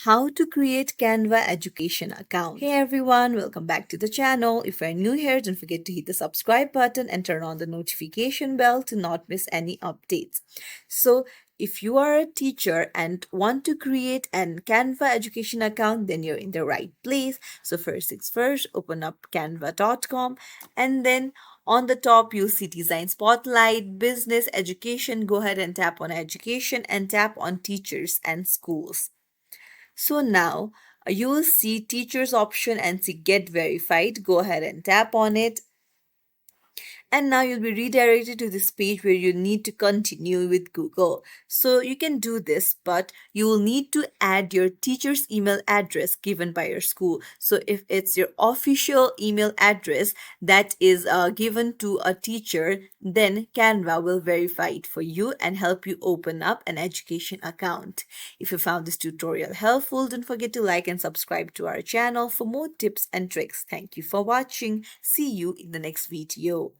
How to create Canva Education Account. Hey everyone, welcome back to the channel. If you're new here, don't forget to hit the subscribe button and turn on the notification bell to not miss any updates. So if you are a teacher and want to create an Canva Education account, then you're in the right place. So first things first, open up canva.com, and then on the top, you'll see Design Spotlight, Business, Education. Go ahead and tap on Education and tap on Teachers and Schools. So now you will see teachers option and see get verified. Go ahead and tap on it. And now you'll be redirected to this page where you need to continue with Google. So you can do this, but you will need to add your teacher's email address given by your school. So if it's your official email address that is given to a teacher, then Canva will verify it for you and help you open up an education account. If you found this tutorial helpful, don't forget to like and subscribe to our channel for more tips and tricks. Thank you for watching. See you in the next video.